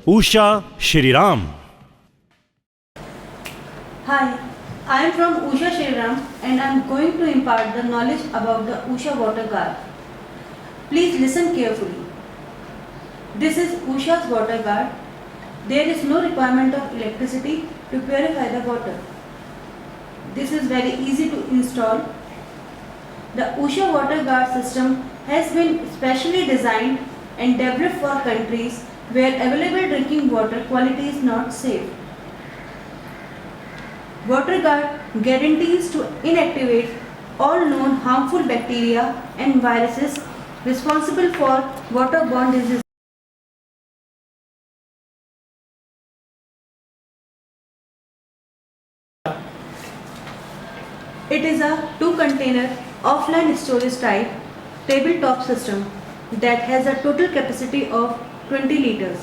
Usha Shriram. Hi, I am from Usha Shriram and I am going to impart the knowledge about the Usha water guard. Please listen carefully. This is Usha's water guard. There is no requirement of electricity to purify the water. This is very easy to install. The Usha water guard system has been specially designed and developed for countries where available drinking water quality is not safe. Water guard guarantees to inactivate all known harmful bacteria and viruses responsible for waterborne diseases. It is a 2-container offline storage type tabletop system that has a total capacity of 20 liters.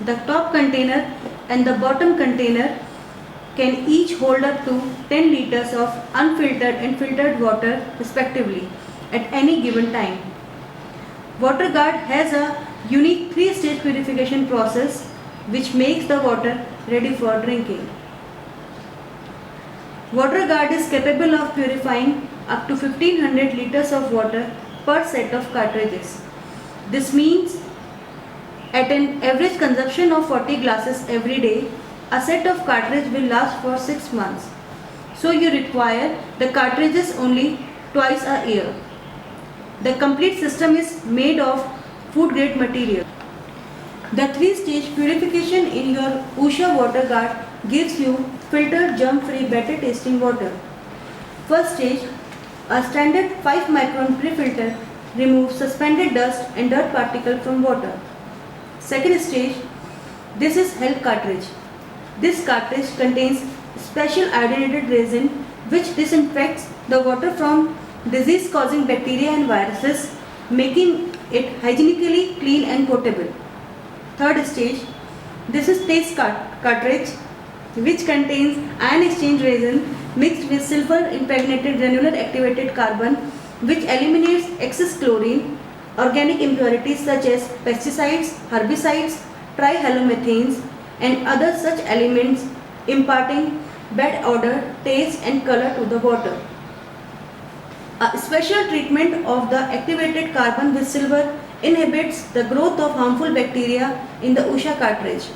The top container and the bottom container can each hold up to 10 liters of unfiltered and filtered water respectively at any given time. WaterGuard has a unique 3-stage purification process which makes the water ready for drinking. WaterGuard is capable of purifying up to 1500 liters of water per set of cartridges. This means at an average consumption of 40 glasses every day, a set of cartridge will last for 6 months. So you require the cartridges only twice a year. The complete system is made of food grade material. The 3-stage purification in your Usha water guard gives you filtered germ-free better tasting water. First stage, a standard 5 micron pre-filter removes suspended dust and dirt particle from water. Second stage, this is health cartridge. This cartridge contains special iodinated resin which disinfects the water from disease-causing bacteria and viruses, making it hygienically clean and potable. Third stage, this is taste cartridge which contains ion exchange resin mixed with silver impregnated granular activated carbon which eliminates excess chlorine, organic impurities such as pesticides, herbicides, trihalomethanes and other such elements, imparting bad odor, taste and color to the water. A special treatment of the activated carbon with silver inhibits the growth of harmful bacteria in the Usha cartridge.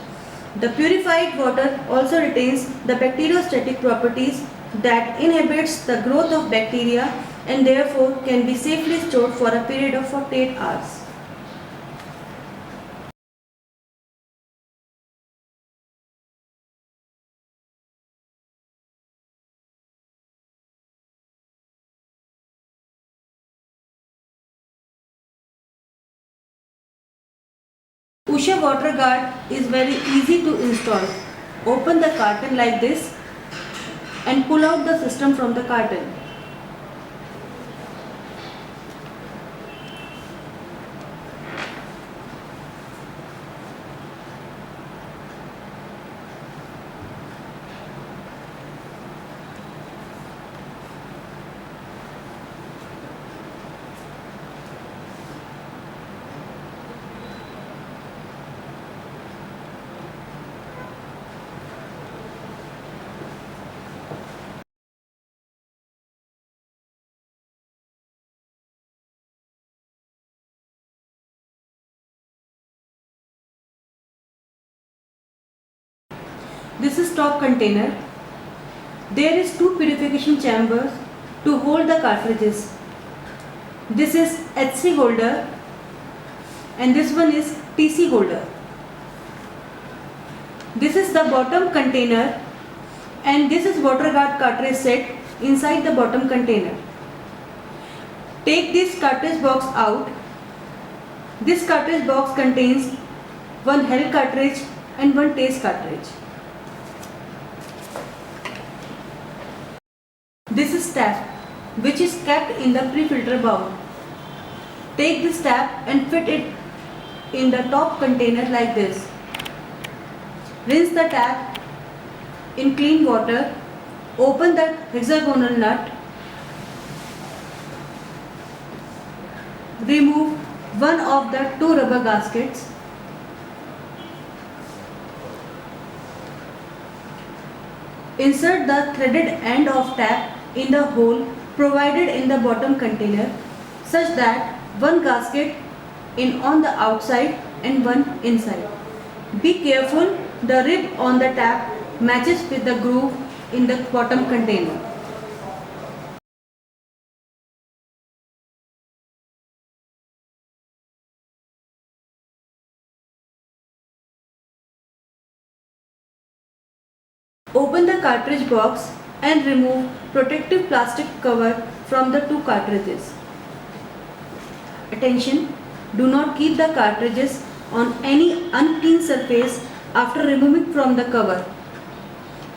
The purified water also retains the bacteriostatic properties that inhibits the growth of bacteria and therefore can be safely stored for a period of 48 hours. Usha water guard is very easy to install. Open the carton like this and pull out the system from the carton. This is top container. There is 2 purification chambers to hold the cartridges. This is HC holder and this one is TC holder. This is the bottom container and this is water guard cartridge set inside the bottom container. Take this cartridge box out. This cartridge box contains one health cartridge and one taste cartridge. This is tap which is kept in the pre-filter bowl. Take this tap and fit it in the top container like this. Rinse the tap in clean water. Open the hexagonal nut. Remove one of the 2 rubber gaskets. Insert the threaded end of tap in the hole provided in the bottom container such that one gasket in on the outside and one inside. Be careful the rib on the tap matches with the groove in the bottom container. Open the cartridge box and remove protective plastic cover from the two cartridges. Attention! Do not keep the cartridges on any unclean surface after removing from the cover.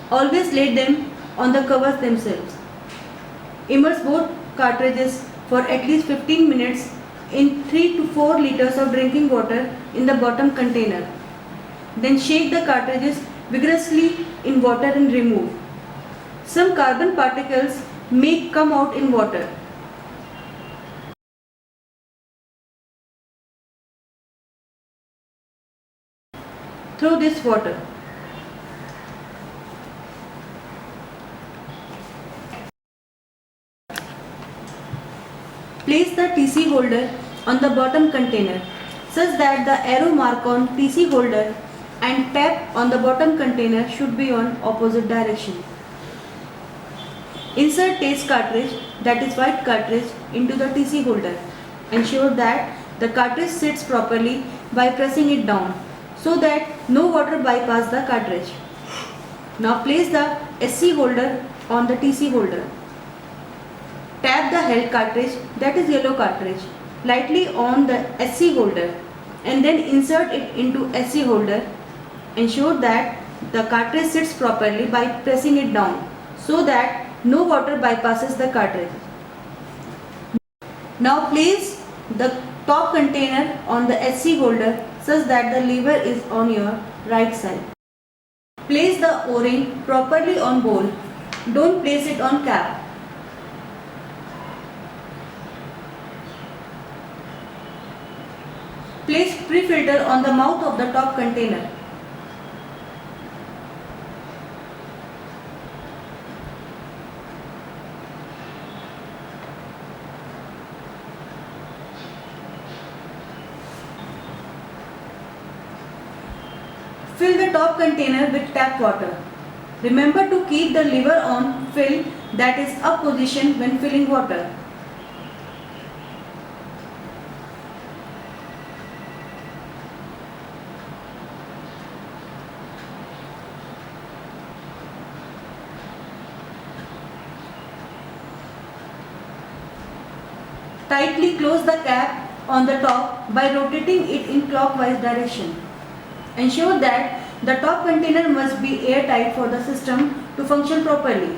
Always lay them on the covers themselves. Immerse both cartridges for at least 15 minutes in 3 to 4 liters of drinking water in the bottom container. Then shake the cartridges vigorously in water and remove. Some carbon particles may come out in water. Throw this water. Place the TC holder on the bottom container such that the arrow mark on TC holder and tap on the bottom container should be on opposite direction. Insert taste cartridge, that is white cartridge, into the TC holder. Ensure that the cartridge sits properly by pressing it down so that no water bypass the cartridge. Now place the SC holder on the TC holder. Tap the held cartridge, that is yellow cartridge, lightly on the SC holder and then insert it into SC holder. Ensure that the cartridge sits properly by pressing it down so that no water bypasses the cartridge. Now place the top container on the SC holder such that the lever is on your right side. Place the O-ring properly on bowl. Don't place it on cap. Place pre-filter on the mouth of the top container. Fill the top container with tap water. Remember to keep the lever on fill, that is up position when filling water. Tightly close the cap on the top by rotating it in clockwise direction. Ensure that the top container must be airtight for the system to function properly.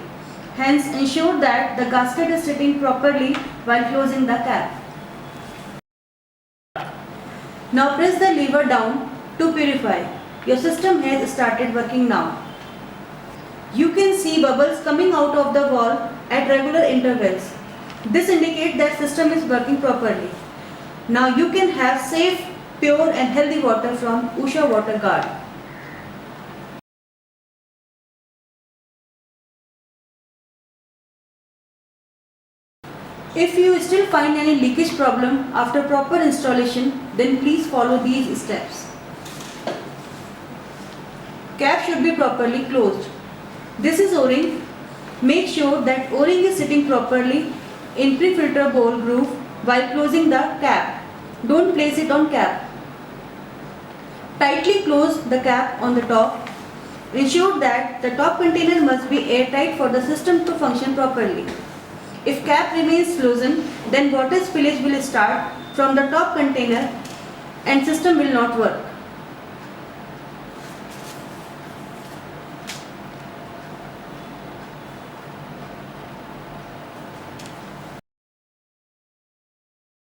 Hence, ensure that the gasket is sitting properly while closing the cap. Now press the lever down to purify. Your system has started working now. You can see bubbles coming out of the valve at regular intervals. This indicates that system is working properly. Now you can have safe, pure and healthy water from Usha Water Guard. If you still find any leakage problem after proper installation, then please follow these steps. Cap should be properly closed. This is O-ring. Make sure that O-ring is sitting properly in pre-filter bowl groove while closing the cap. Don't place it on cap. Tightly close the cap on the top. Ensure that the top container must be airtight for the system to function properly. If cap remains loosened, then water spillage will start from the top container and system will not work.